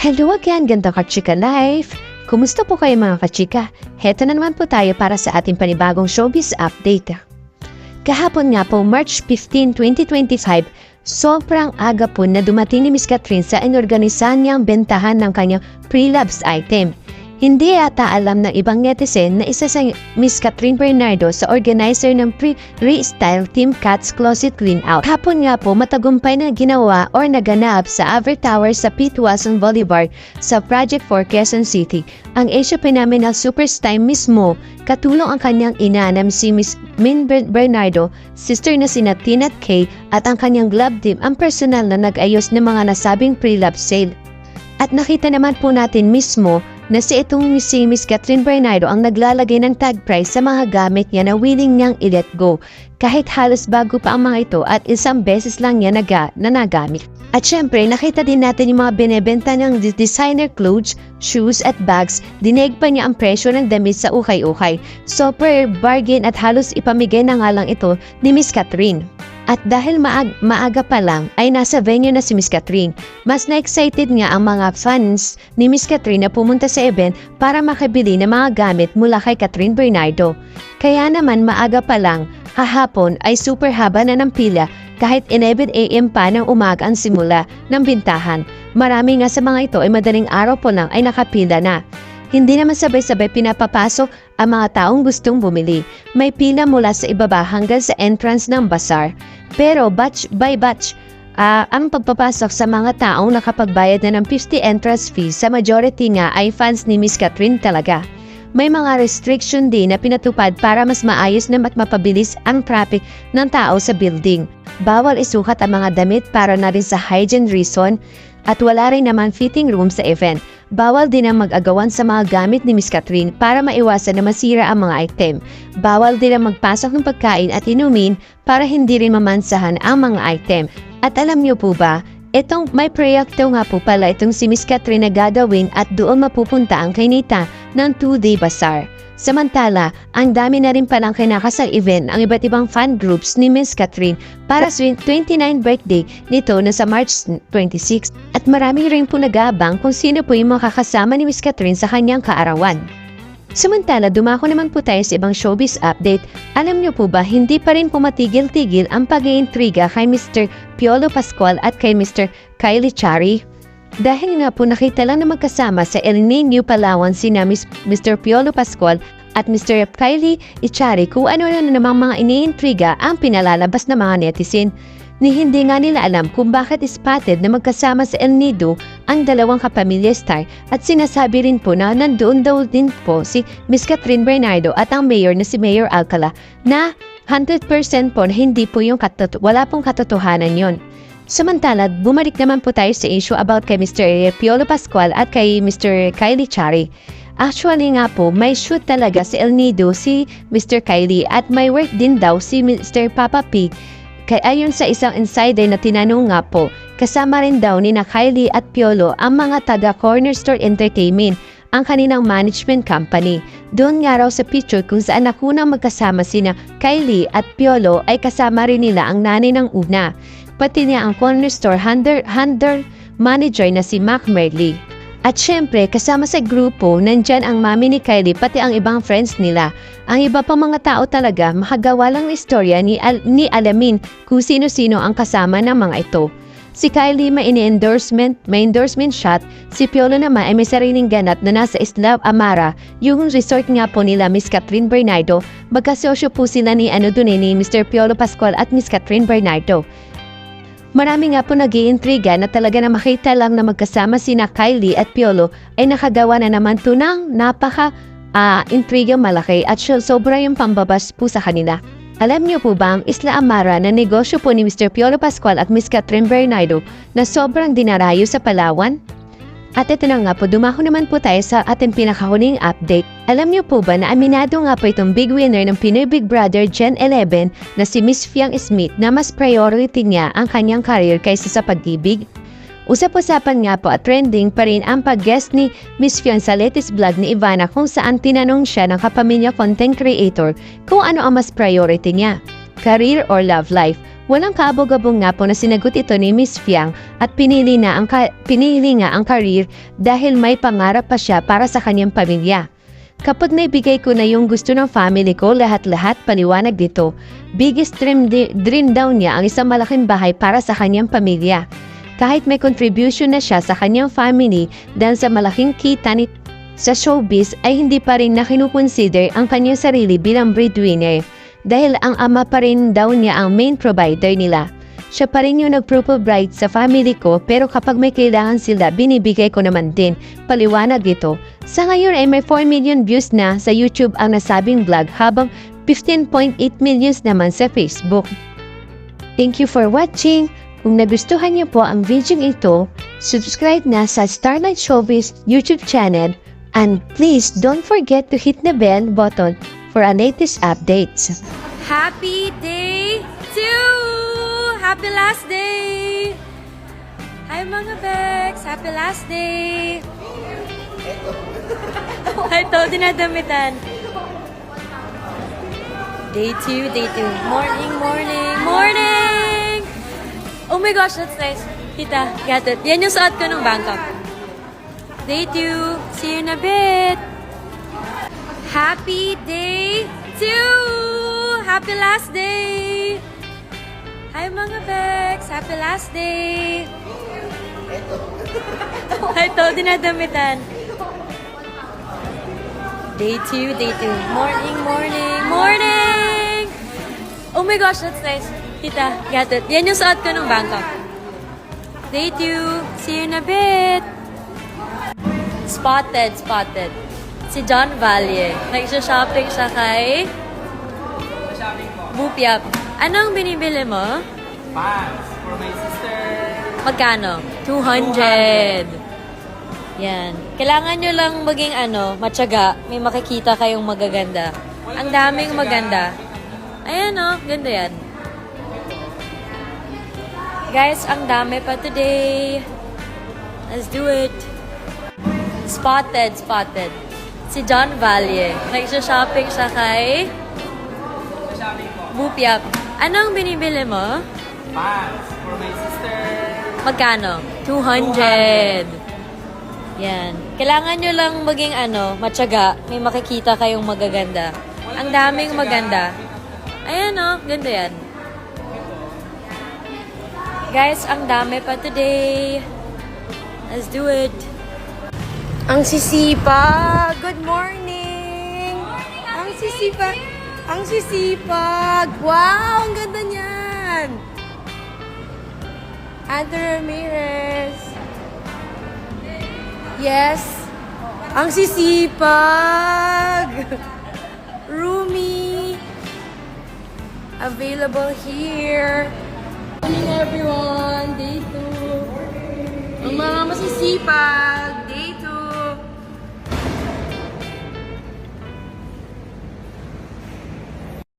Hello again, ganda ka-chika life! Kumusta po kayo mga ka-chika? Heto na naman po tayo para sa ating panibagong showbiz update. Kahapon nga po, March 15, 2025, sobrang aga po na dumating ni Miss Catherine sa inorganisahan niyang bentahan ng kanyang pre-labs item. Hindi yata alam ng ibang netizen na isa sa Miss Catherine Bernardo sa organizer ng pre-restyle Team Cat's Closet Clean Out. Hapon nga po matagumpay na ginawa or naganap sa Aver Tower sa P. Tuason Boulevard sa Project 4 Quezon City. Ang Asia Phenomenal Superstar mismo, katulong ang kanyang ina na si Miss Min Bernardo, sister na sina Tina at Kay at ang kanyang glove team ang personal na nag-ayos ng mga nasabing pre-lab sale. At nakita naman po natin mismo na si Miss Catherine Bernardo ang naglalagay ng tag price sa mga gamit niya na willing niyang i-let go. Kahit halos bago pa ang mga ito at isang beses lang niya nagamit. At syempre, nakita din natin yung mga binebenta ng designer clothes, shoes at bags. Dinig pa niya ang presyo ng damit sa ukay-ukay. Super bargain at halos ipamigay na nga lang ito ni Miss Catherine. At dahil maaga pa lang ay nasa venue na si Miss Catherine, mas na-excited nga ang mga fans ni Miss Catherine na pumunta sa event para makabili ng mga gamit mula kay Catherine Bernardo. Kaya naman maaga pa lang, hahapon ay super haba na ng pila kahit 11 AM pa ng umaga ang simula ng bintahan. Marami nga sa mga ito ay madaling araw po lang ay nakapila na. Hindi naman sabay-sabay pinapapasok ang mga taong gustong bumili. May pila mula sa ibaba hanggang sa entrance ng bazaar. Pero batch by batch, ang pagpapasok sa mga taong nakapagbayad na ng 50 entrance fee sa majority nga ay fans ni Miss Catherine talaga. May mga restriction din na pinatupad para mas maayos na at mapabilis ang traffic ng tao sa building. Bawal isukat ang mga damit para na rin sa hygiene reason at wala rin naman fitting room sa event. Bawal din ang mag-agawan sa mga gamit ni Miss Catherine para maiwasan na masira ang mga item. Bawal din ang magpasok ng pagkain at inumin para hindi rin mamansahan ang mga item. At alam niyo po ba, may proyekto nga po pala itong si Miss Catherine na gagawin at doon mapupunta ang kainita ng 2-day bazaar. Samantala, ang dami na rin palang kinakasal event ang iba't ibang fan groups ni Miss Catherine para sa 29th birthday nito na sa March 26. At marami rin po nag-aabang kung sino po yung makakasama ni Miss Catherine sa kanyang kaarawan. Samantala, dumako naman po tayo sa ibang showbiz update. Alam niyo po ba, hindi pa rin pumatigil-tigil ang pag-iintriga kay Mr. Piolo Pascual at kay Mr. Kylie Echari? Dahil nga po nakita lang na magkasama sa El Niño, Palawan sina Mr. Piolo Pascual at Mr. Kylie Echari kung ano na namang mga iniintriga ang pinalalabas ng mga netizen. Ni hindi nga nila alam kung bakit spotted na magkasama sa El Nido ang dalawang kapamilya star at sinasabi rin po na nandoon daw din po si Miss Catherine Bernardo at ang mayor na si Mayor Alcala na 100% po hindi po yung wala pong katotohanan yon. Samantala, bumalik naman po tayo sa issue about kay Mr. Piolo Pascual at kay Mr. Kylie Echari. Actually nga po, may shoot talaga si El Nido si Mr. Kylie at may work din daw si Mr. Papa P. Kaya ayon sa isang insider na tinanong nga po, kasama rin daw ni na Kylie at Piolo ang mga taga Cornerstone Entertainment, ang kanilang management company. Doon nga raw sa picture kung saan nakunang magkasama sina Kylie at Piolo ay kasama rin nila ang nanay ng una. Pati niya ang Cornerstone handler manager na si Mac Merly. At syempre, kasama sa grupo, nandyan ang mami ni Kylie pati ang ibang friends nila. Ang iba pang mga tao talaga, makagawa lang ng istorya ni alamin kung sino-sino ang kasama ng mga ito. Si Kylie may endorsement shot, si Piolo naman ay may sariling ganap na nasa Isla Amara, yung resort nga po nila Miss Catherine Bernardo. Magkasosyo po sila ni Mr. Piolo Pascual at Miss Catherine Bernardo. Marami nga po nag-iintriga na talaga na makita lang na magkasama sina Kylie at Piolo ay nakagawa na naman to ng intriga malaki at sobra yung pambabas po sa kanila. Alam niyo po ba ang Isla Amara na negosyo po ni Mr. Piolo Pascual at Miss Catherine Bernardo na sobrang dinarayo sa Palawan? At ito na nga po, dumako naman po tayo sa ating pinakahuling update. Alam niyo po ba na aminado nga po itong big winner ng Pinoy Big Brother Gen 11 na si Miss Fiang Smith na mas priority niya ang kanyang career kaysa sa pag-ibig? Usap-usapan nga po at trending pa rin ang pag-guest ni Miss Fiang sa latest vlog ni Ivana kung saan tinanong siya ng kapamilya content creator kung ano ang mas priority niya, career or love life. Walang kaabog-abong nga po na sinagot ito ni Miss Fiang at pinili nga ang career dahil may pangarap pa siya para sa kanyang pamilya. Kapag naibigay ko na yung gusto ng family ko, lahat-lahat paliwanag dito. Biggest dream daw niya ang isang malaking bahay para sa kanyang pamilya. Kahit may contribution na siya sa kanyang family dahil sa malaking kita sa showbiz ay hindi pa rin na kinukonsider ang kanyang sarili bilang breadwinner dahil ang ama pa rin daw niya ang main provider nila. Siya pa rin yung nag-provide sa family ko pero kapag may kailangan sila, binibigay ko naman din. Paliwanag ito. Sa ngayon ay may 4 million views na sa YouTube ang nasabing vlog habang 15.8 millions naman sa Facebook. Thank you for watching. Kung nagustuhan niyo po ang video ito, subscribe na sa Starlight Showbiz YouTube channel and please don't forget to hit the bell button for our latest updates. Happy day 2! Happy last day! Hi mga Bex! Happy last day! Ito, dinadamitan. Day 2, day 2. Morning, morning, morning! Oh my gosh, that's nice. Kita, got it. Yan yung suot ko ng Bangkok. Day 2. See you in a bit. Happy day 2! Happy last day! Hi mga Bex! Happy last day! Ito, dinadamitan. Day 2, day 2. Morning, morning, morning! Oh my gosh, that's nice. Kita, got it. Yan yung suot ko ng Bangkok. Day 2. See you in a bit. Spotted. Si John Valle. Nagsha-shopping siya kay Bupiap. Anong binibili mo? Pants for my sister. Magkano? 200. Yan. Kailangan nyo lang maging matyaga. May makikita kayong magaganda. Ang daming maganda. Ayan ganda yan. Guys, ang dami pa today. Let's do it. Spotted. Si John Valle. Nagsha-shopping siya kay Bupiap. Anong binibili mo? Pants for my sister. Magkano? 200. Yan. Kailangan nyo lang maging matyaga. May makikita kayong magaganda. Ang daming maganda. Ayan ganda yan. Guys, ang dami pa today. Let's do it. Ang sisipag. Good morning. Ang sisipag. Ang sisipag. Wow, ang ganda niyan. Andre Ramirez. Yes. Ang sisipag. Rumi. Available here. Good morning everyone. Day 2. Ang mga masisipag.